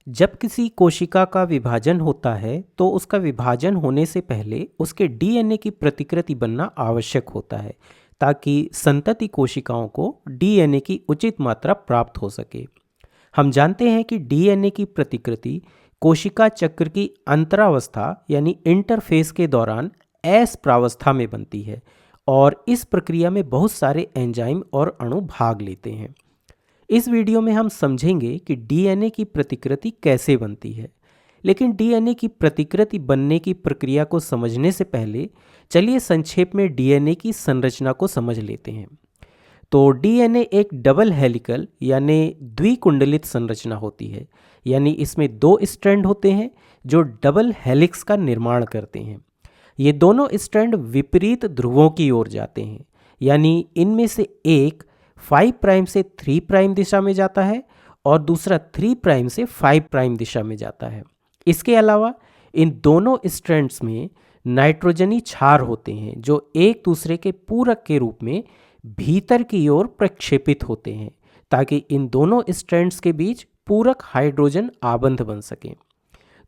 जब किसी कोशिका का विभाजन होता है तो उसका विभाजन होने से पहले उसके डीएनए की प्रतिकृति बनना आवश्यक होता है ताकि संतति कोशिकाओं को डीएनए की उचित मात्रा प्राप्त हो सके। हम जानते हैं कि डीएनए की प्रतिकृति कोशिका चक्र की अंतरावस्था यानी इंटरफेस के दौरान एस प्रावस्था में बनती है और इस प्रक्रिया में बहुत सारे एंजाइम और अणु भाग लेते हैं। इस वीडियो में हम समझेंगे कि डीएनए की प्रतिकृति कैसे बनती है। लेकिन डीएनए की प्रतिकृति बनने की प्रक्रिया को समझने से पहले चलिए संक्षेप में डीएनए की संरचना को समझ लेते हैं। तो डीएनए एक डबल हेलिकल यानी द्विकुंडलित संरचना होती है, यानी इसमें दो स्ट्रैंड होते हैं जो डबल हेलिक्स का निर्माण करते हैं। ये दोनों स्ट्रैंड विपरीत ध्रुवों की ओर जाते हैं, यानी इनमें से एक 5 प्राइम से 3 प्राइम दिशा में जाता है और दूसरा 3 प्राइम से 5 प्राइम दिशा में जाता है। इसके अलावा इन दोनों स्ट्रैंड्स में नाइट्रोजनी क्षार होते हैं जो एक दूसरे के पूरक के रूप में भीतर की ओर प्रक्षेपित होते हैं ताकि इन दोनों स्ट्रैंड्स के बीच पूरक हाइड्रोजन आबंध बन सकें।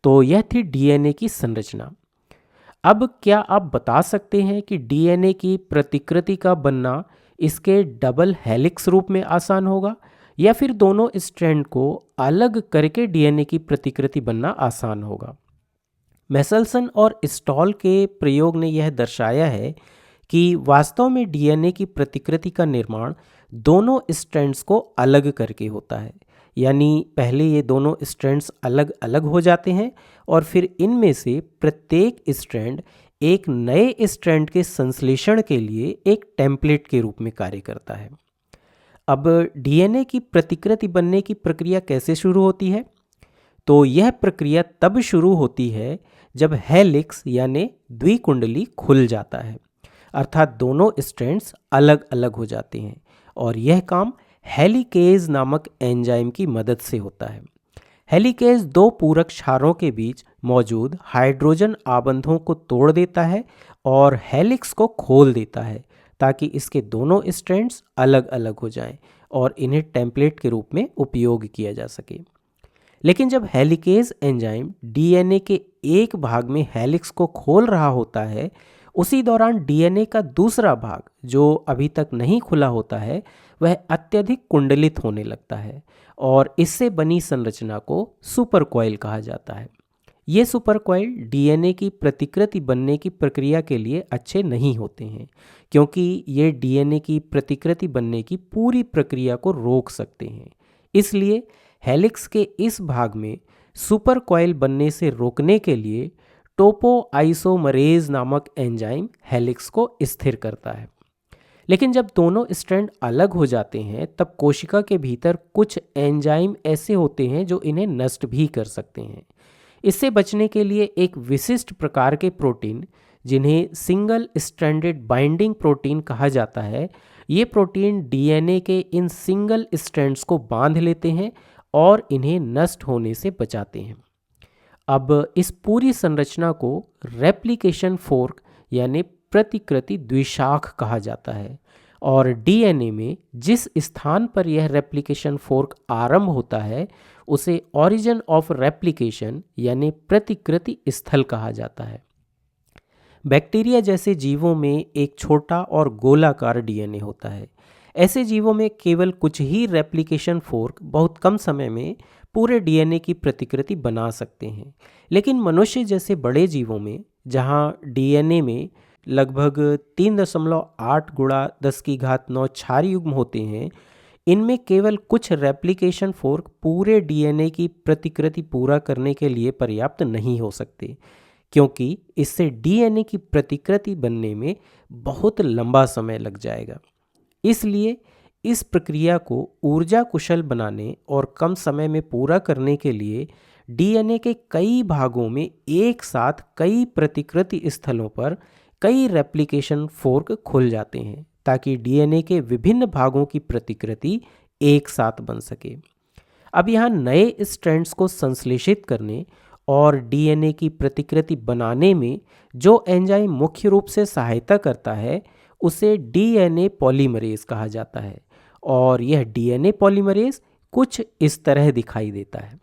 तो यह थी डीएनए की संरचना। अब क्या आप बता सकते हैं कि डीएनए की प्रतिकृति का बनना इसके डबल हेलिक्स रूप में आसान होगा या फिर दोनों स्ट्रैंड को अलग करके डीएनए की प्रतिकृति बनना आसान होगा? मेसलसन और स्टॉल के प्रयोग ने यह दर्शाया है कि वास्तव में डीएनए की प्रतिकृति का निर्माण दोनों स्ट्रैंड्स को अलग करके होता है, यानी पहले ये दोनों स्ट्रैंड्स अलग अलग हो जाते हैं और फिर इनमें से प्रत्येक स्ट्रैंड एक नए स्ट्रैंड के संश्लेषण के लिए एक टेम्पलेट के रूप में कार्य करता है। अब डीएनए की प्रतिकृति बनने की प्रक्रिया कैसे शुरू होती है? तो यह प्रक्रिया तब शुरू होती है जब हेलिक्स यानी द्विकुंडली खुल जाता है, अर्थात दोनों स्ट्रैंड्स अलग अलग हो जाते हैं और यह काम हेलिकेज नामक एंजाइम की मदद से होता है। हेलिकेज दो पूरक क्षारों के बीच मौजूद हाइड्रोजन आबंधों को तोड़ देता है और हेलिक्स को खोल देता है ताकि इसके दोनों स्ट्रैंड्स अलग अलग हो जाएं और इन्हें टेम्पलेट के रूप में उपयोग किया जा सके। लेकिन जब हेलिकेज एंजाइम डीएनए के एक भाग में हेलिक्स को खोल रहा होता है, उसी दौरान डीएनए का दूसरा भाग जो अभी तक नहीं खुला होता है वह अत्यधिक कुंडलित होने लगता है और इससे बनी संरचना को सुपर कॉइल कहा जाता है। ये सुपर कॉइल डीएनए की प्रतिकृति बनने की प्रक्रिया के लिए अच्छे नहीं होते हैं क्योंकि ये डीएनए की प्रतिकृति बनने की पूरी प्रक्रिया को रोक सकते हैं। इसलिए हेलिक्स के इस भाग में सुपर कॉइल बनने से रोकने के लिए टोपोआइसोमरेज नामक एंजाइम हेलिक्स को स्थिर करता है। लेकिन जब दोनों स्ट्रैंड अलग हो जाते हैं तब कोशिका के भीतर कुछ एंजाइम ऐसे होते हैं जो इन्हें नष्ट भी कर सकते हैं। इससे बचने के लिए एक विशिष्ट प्रकार के प्रोटीन जिन्हें सिंगल स्ट्रैंडेड बाइंडिंग प्रोटीन कहा जाता है, ये प्रोटीन डीएनए के इन सिंगल स्ट्रैंड्स को बांध लेते हैं और इन्हें नष्ट होने से बचाते हैं। अब इस पूरी संरचना को रेप्लिकेशन फोर्क यानी प्रतिकृति द्विशाख कहा जाता है और डीएनए में जिस स्थान पर यह रेप्लिकेशन फोर्क आरंभ होता है उसे ओरिजिन ऑफ रेप्लिकेशन यानी प्रतिकृति स्थल कहा जाता है। बैक्टीरिया जैसे जीवों में एक छोटा और गोलाकार डीएनए होता है। ऐसे जीवों में केवल कुछ ही रेप्लिकेशन फोर्क बहुत कम समय में पूरे डीएनए की प्रतिकृति बना सकते हैं। लेकिन मनुष्य जैसे बड़े जीवों में जहां डीएनए में लगभग 3.8 गुणा 10⁹ क्षार युग्म होते हैं, इनमें केवल कुछ रेप्लिकेशन फोर्क पूरे डीएनए की प्रतिकृति पूरा करने के लिए पर्याप्त नहीं हो सकते क्योंकि इससे डीएनए की प्रतिकृति बनने में बहुत लंबा समय लग जाएगा। इसलिए इस प्रक्रिया को ऊर्जा कुशल बनाने और कम समय में पूरा करने के लिए डीएनए के कई भागों में एक साथ कई प्रतिकृति स्थलों पर कई रेप्लिकेशन फोर्क खुल जाते हैं ताकि डीएनए के विभिन्न भागों की प्रतिकृति एक साथ बन सके। अब यहाँ नए स्ट्रैंड्स को संश्लेषित करने और डीएनए की प्रतिकृति बनाने में जो एंजाइम मुख्य रूप से सहायता करता है उसे डीएनए पॉलीमरेज कहा जाता है और यह डीएनए पॉलीमरेज कुछ इस तरह दिखाई देता है।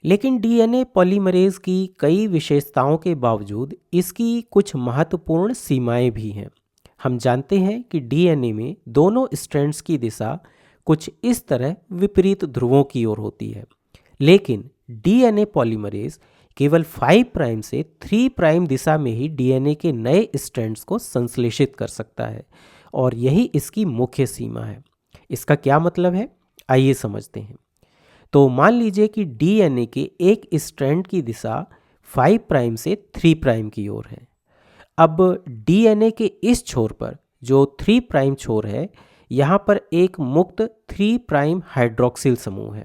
लेकिन डीएनए पॉलीमरेज की कई विशेषताओं के बावजूद इसकी कुछ महत्वपूर्ण सीमाएं भी हैं। हम जानते हैं कि डीएनए में दोनों स्ट्रैंड्स की दिशा कुछ इस तरह विपरीत ध्रुवों की ओर होती है, लेकिन डीएनए पॉलीमरेज केवल 5 प्राइम से 3 प्राइम दिशा में ही डीएनए के नए स्ट्रैंड्स को संश्लेषित कर सकता है, और यही इसकी मुख्य सीमा है। इसका क्या मतलब है, आइए समझते हैं। तो मान लीजिए कि डीएनए के एक स्ट्रैंड की दिशा 5 प्राइम से 3 प्राइम की ओर है। अब डीएनए के इस छोर पर जो 3 प्राइम छोर है, यहाँ पर एक मुक्त 3 प्राइम हाइड्रोक्सिल समूह है।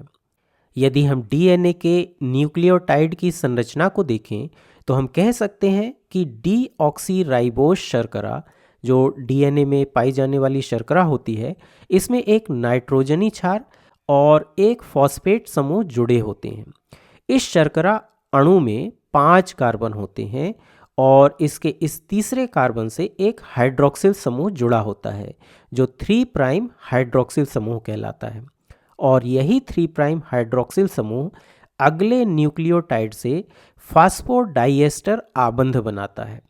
यदि हम डीएनए के न्यूक्लियोटाइड की संरचना को देखें तो हम कह सकते हैं कि डीऑक्सीराइबोस शर्करा, जो डीएनए में पाई जाने वाली शर्करा होती है, इसमें एक नाइट्रोजनी क्षार और एक फॉस्फेट समूह जुड़े होते हैं। इस शर्करा अणु में 5 कार्बन होते हैं और इसके इस तीसरे कार्बन से एक हाइड्रोक्सिल समूह जुड़ा होता है, जो 3 प्राइम हाइड्रोक्सिल समूह कहलाता है। और यही 3 प्राइम हाइड्रोक्सिल समूह अगले न्यूक्लियोटाइड से फास्फोडाइएस्टर आबंध बनाता है।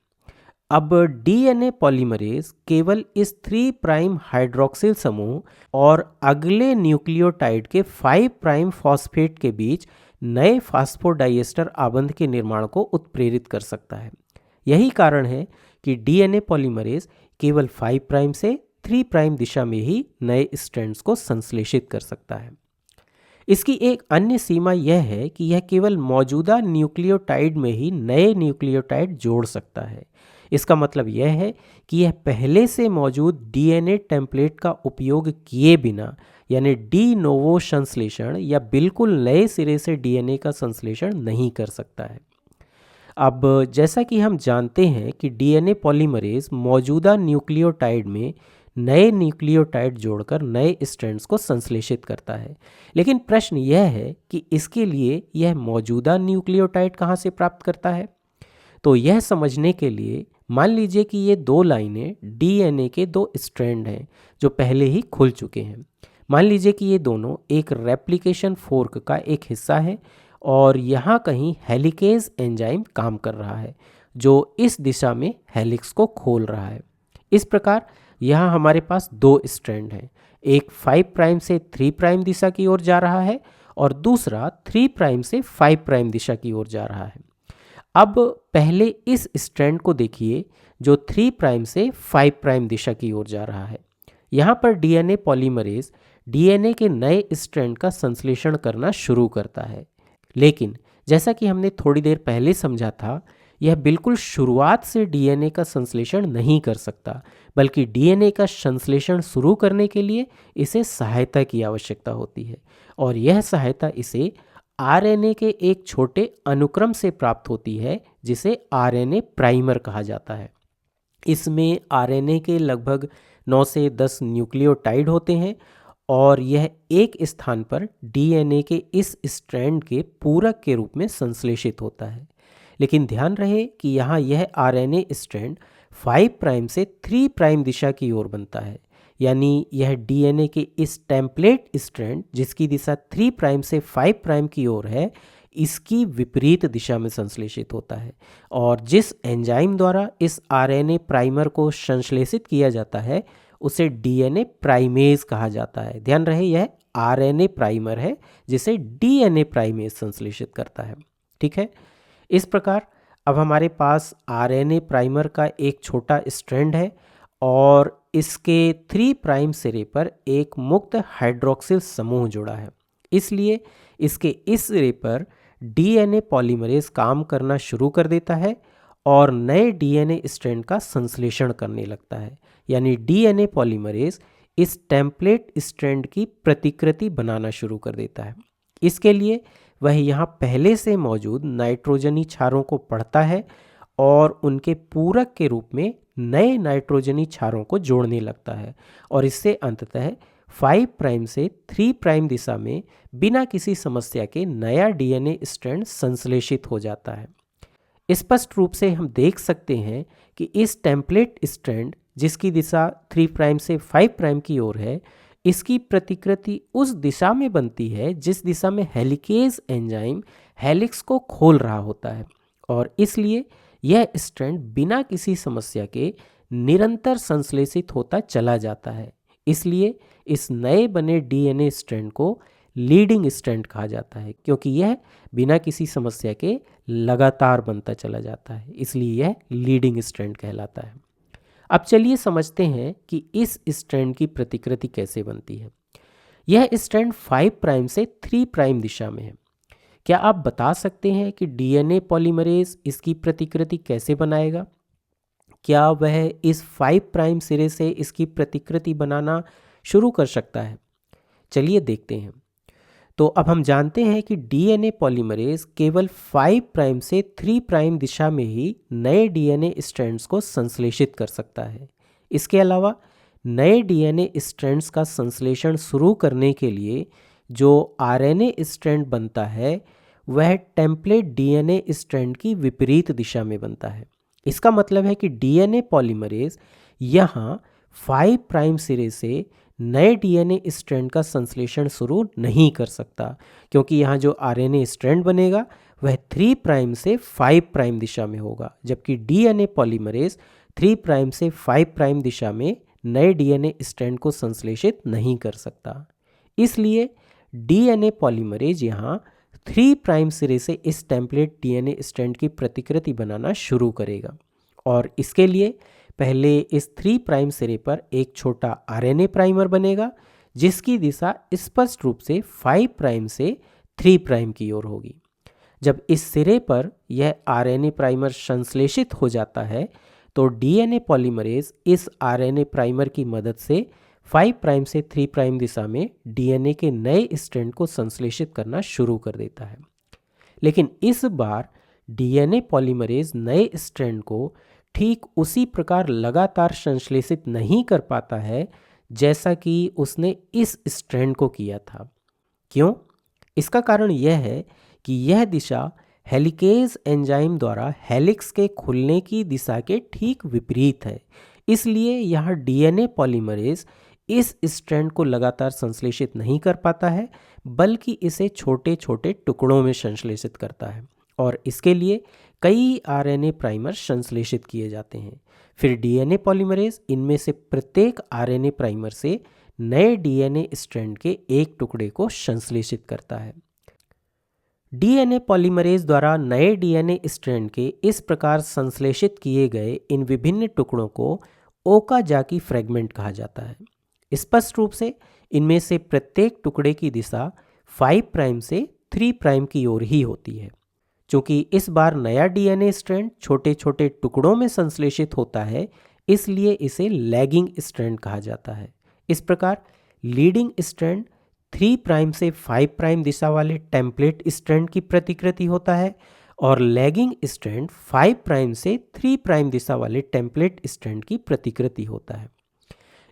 अब डीएनए पॉलीमरेज केवल इस 3 प्राइम हाइड्रोक्सिल समूह और अगले न्यूक्लियोटाइड के 5 प्राइम फॉस्फेट के बीच नए फास्फोडाइएस्टर आबंध के निर्माण को उत्प्रेरित कर सकता है। यही कारण है कि डीएनए पॉलीमरेज केवल 5 प्राइम से 3 प्राइम दिशा में ही नए स्ट्रैंड्स को संश्लेषित कर सकता है। इसकी एक अन्य सीमा यह है कि यह केवल मौजूदा न्यूक्लियोटाइड में ही नए न्यूक्लियोटाइड जोड़ सकता है। इसका मतलब यह है कि यह पहले से मौजूद डीएनए टेम्पलेट का उपयोग किए बिना, यानी डी नोवो संश्लेषण या बिल्कुल नए सिरे से डीएनए का संश्लेषण नहीं कर सकता है। अब जैसा कि हम जानते हैं कि डीएनए पॉलीमरेज मौजूदा न्यूक्लियोटाइड में नए न्यूक्लियोटाइड जोड़कर नए स्ट्रैंड्स को संश्लेषित करता है, लेकिन प्रश्न यह है कि इसके लिए यह मौजूदा न्यूक्लियोटाइड कहाँ से प्राप्त करता है। तो यह समझने के लिए मान लीजिए कि ये 2 लाइनें डीएनए के 2 स्ट्रैंड हैं जो पहले ही खुल चुके हैं। मान लीजिए कि ये दोनों एक रेप्लिकेशन फोर्क का एक हिस्सा है और यहाँ कहीं हेलिकेज एंजाइम काम कर रहा है जो इस दिशा में हेलिक्स को खोल रहा है। इस प्रकार यहाँ हमारे पास 2 स्ट्रैंड हैं, एक 5 प्राइम से 3 प्राइम दिशा की ओर जा रहा है और दूसरा 3 प्राइम से 5 प्राइम दिशा की ओर जा रहा है। अब पहले इस स्ट्रैंड को देखिए जो 3 प्राइम से 5 प्राइम दिशा की ओर जा रहा है। यहाँ पर डीएनए पॉलीमरेज डीएनए के नए स्ट्रैंड का संश्लेषण करना शुरू करता है, लेकिन जैसा कि हमने थोड़ी देर पहले समझा था, यह बिल्कुल शुरुआत से डीएनए का संश्लेषण नहीं कर सकता, बल्कि डीएनए का संश्लेषण शुरू करने के लिए इसे सहायता की आवश्यकता होती है, और यह सहायता इसे आरएनए के एक छोटे अनुक्रम से प्राप्त होती है जिसे आरएनए प्राइमर कहा जाता है। इसमें आरएनए के लगभग 9 से 10 न्यूक्लियोटाइड होते हैं और यह एक स्थान पर डीएनए के इस स्ट्रैंड के पूरक के रूप में संश्लेषित होता है। लेकिन ध्यान रहे कि यहाँ यह आरएनए स्ट्रैंड 5 प्राइम से 3 प्राइम दिशा की ओर बनता है, यानी यह डीएनए के इस टेम्पलेट स्ट्रैंड जिसकी दिशा 3 प्राइम से 5 प्राइम की ओर है, इसकी विपरीत दिशा में संश्लेषित होता है। और जिस एंजाइम द्वारा इस आरएनए प्राइमर को संश्लेषित किया जाता है उसे डीएनए प्राइमेज कहा जाता है। ध्यान रहे यह आरएनए प्राइमर है जिसे डीएनए प्राइमेज संश्लेषित करता है। ठीक है, इस प्रकार अब हमारे पास आरएनए प्राइमर का एक छोटा स्ट्रैंड है और इसके 3 प्राइम सिरे पर एक मुक्त हाइड्रोक्सिल समूह जुड़ा है। इसलिए इसके इस सिरे पर डीएनए पॉलीमरेज काम करना शुरू कर देता है और नए डीएनए स्ट्रैंड का संश्लेषण करने लगता है, यानी डीएनए पॉलीमरेज इस टेम्पलेट स्ट्रैंड की प्रतिकृति बनाना शुरू कर देता है। इसके लिए वह यहाँ पहले से मौजूद नाइट्रोजनी क्षारों को पढ़ता है और उनके पूरक के रूप में नए नाइट्रोजनी क्षारों को जोड़ने लगता है और इससे अंततः 5 प्राइम से 3 प्राइम दिशा में बिना किसी समस्या के नया डीएनए स्ट्रैंड संश्लेषित हो जाता है। स्पष्ट रूप से हम देख सकते हैं कि इस टेम्पलेट स्ट्रैंड जिसकी दिशा 3 प्राइम से 5 प्राइम की ओर है, इसकी प्रतिकृति उस दिशा में बनती है जिस दिशा में हेलिकेज एंजाइम हेलिक्स को खोल रहा होता है और इसलिए यह स्ट्रैंड बिना किसी समस्या के निरंतर संश्लेषित होता चला जाता है। इसलिए इस नए बने डीएनए स्ट्रैंड को लीडिंग स्ट्रैंड कहा जाता है, क्योंकि यह बिना किसी समस्या के लगातार बनता चला जाता है, इसलिए यह लीडिंग स्ट्रैंड कहलाता है। अब चलिए समझते हैं कि इस स्ट्रैंड की प्रतिकृति कैसे बनती है। यह स्ट्रैंड 5 प्राइम से 3 प्राइम दिशा में है। क्या आप बता सकते हैं कि डीएनए पॉलीमरेज इसकी प्रतिकृति कैसे बनाएगा? क्या वह इस 5 प्राइम सिरे से इसकी प्रतिकृति बनाना शुरू कर सकता है? चलिए देखते हैं। तो अब हम जानते हैं कि डीएनए पॉलीमरेज केवल 5 प्राइम से 3 प्राइम दिशा में ही नए डीएनए स्ट्रैंड्स को संश्लेषित कर सकता है। इसके अलावा नए डीएनए स्ट्रैंड्स का संश्लेषण शुरू करने के लिए जो आरएनए स्ट्रैंड बनता है वह टेम्पलेट डीएनए स्ट्रैंड की विपरीत दिशा में बनता है। इसका मतलब है कि डीएनए पॉलीमरेज यहाँ 5 प्राइम सिरे से नए डीएनए स्ट्रैंड का संश्लेषण शुरू नहीं कर सकता, क्योंकि यहाँ जो आरएनए स्ट्रैंड बनेगा वह 3 प्राइम से 5 प्राइम दिशा में होगा, जबकि डीएनए पॉलीमरेज 3 प्राइम से 5 प्राइम दिशा में नए डीएनए स्ट्रैंड को संश्लेषित नहीं कर सकता। इसलिए डीएनए पॉलीमरेज यहाँ 3 प्राइम सिरे से इस टेम्पलेट डीएनए स्ट्रैंड की प्रतिकृति बनाना शुरू करेगा और इसके लिए पहले इस 3 प्राइम सिरे पर एक छोटा आरएनए प्राइमर बनेगा जिसकी दिशा स्पष्ट रूप से 5 प्राइम से 3 प्राइम की ओर होगी। जब इस सिरे पर यह आरएनए प्राइमर संश्लेषित हो जाता है तो डीएनए पॉलीमरेज इस आरएनए प्राइमर की मदद से 5 प्राइम से 3 प्राइम दिशा में डीएनए के नए स्ट्रैंड को संश्लेषित करना शुरू कर देता है। लेकिन इस बार डीएनए पॉलीमरेज नए स्ट्रैंड को ठीक उसी प्रकार लगातार संश्लेषित नहीं कर पाता है जैसा कि उसने इस स्ट्रैंड को किया था। क्यों? इसका कारण यह है कि यह दिशा हेलिकेज एंजाइम द्वारा हेलिक्स के खुलने की दिशा के ठीक विपरीत है। इसलिए यहाँ डीएनए पॉलीमरेज इस स्ट्रैंड को लगातार संश्लेषित नहीं कर पाता है, बल्कि इसे छोटे छोटे टुकड़ों में संश्लेषित करता है और इसके लिए कई आरएनए प्राइमर संश्लेषित किए जाते हैं। फिर डीएनए पॉलीमरेज इनमें से प्रत्येक आरएनए प्राइमर से नए डीएनए स्ट्रैंड के एक टुकड़े को संश्लेषित करता है। डीएनए पॉलीमरेज द्वारा नए डीएनए स्ट्रैंड के इस प्रकार संश्लेषित किए गए इन विभिन्न टुकड़ों को ओकाजाकी फ्रेगमेंट कहा जाता है। स्पष्ट रूप से इनमें से प्रत्येक टुकड़े की दिशा 5 प्राइम से 3 प्राइम की ओर ही होती है। चूंकि इस बार नया डीएनए स्ट्रैंड छोटे छोटे टुकड़ों में संश्लेषित होता है, इसलिए इसे लैगिंग स्ट्रैंड कहा जाता है। इस प्रकार लीडिंग स्ट्रैंड 3 प्राइम से 5 प्राइम दिशा वाले टेम्पलेट स्ट्रैंड की प्रतिकृति होता है और लैगिंग स्ट्रैंड 5 प्राइम से 3 प्राइम दिशा वाले टेम्पलेट स्ट्रैंड की प्रतिकृति होता है।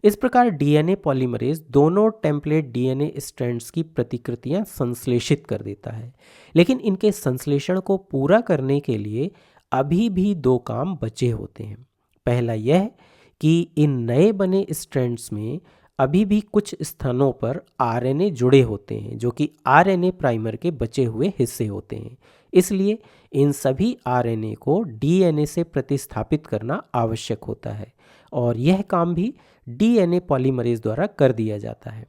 इस प्रकार डीएनए पॉलीमरेज दोनों टेम्पलेट डीएनए स्ट्रैंड्स की प्रतिकृतियां संश्लेषित कर देता है, लेकिन इनके संश्लेषण को पूरा करने के लिए अभी भी 2 काम बचे होते हैं। पहला यह कि इन नए बने स्ट्रैंड्स में अभी भी कुछ स्थानों पर आरएनए जुड़े होते हैं जो कि आरएनए प्राइमर के बचे हुए हिस्से होते हैं। इसलिए इन सभी आरएनए को डीएनए से प्रतिस्थापित करना आवश्यक होता है और यह काम भी डीएनए पॉलीमरेज द्वारा कर दिया जाता है।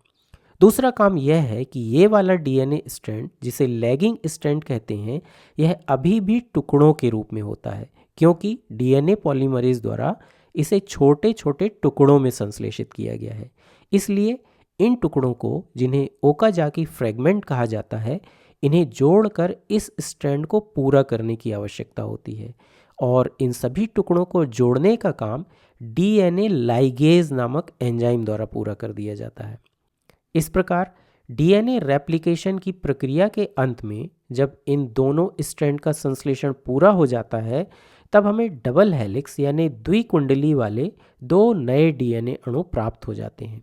दूसरा काम यह है कि ये वाला डीएनए स्ट्रैंड जिसे लैगिंग स्ट्रैंड कहते हैं, यह अभी भी टुकड़ों के रूप में होता है, क्योंकि डीएनए पॉलीमरेज द्वारा इसे छोटे छोटे टुकड़ों में संश्लेषित किया गया है। इसलिए इन टुकड़ों को, जिन्हें ओकाजाकी फ्रेगमेंट कहा जाता है, इन्हें जोड़कर इस स्ट्रैंड को पूरा करने की आवश्यकता होती है और इन सभी टुकड़ों को जोड़ने का काम डीएनए लाइगेज नामक एंजाइम द्वारा पूरा कर दिया जाता है। इस प्रकार डीएनए रेप्लिकेशन की प्रक्रिया के अंत में जब इन दोनों स्ट्रैंड का संश्लेषण पूरा हो जाता है, तब हमें डबल हेलिक्स यानी द्विकुंडली वाले 2 नए डीएनए अणु प्राप्त हो जाते हैं।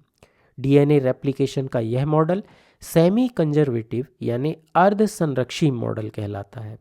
डीएनए रेप्लिकेशन का यह मॉडल सेमी कंजर्वेटिव यानी अर्ध संरक्षी मॉडल कहलाता है।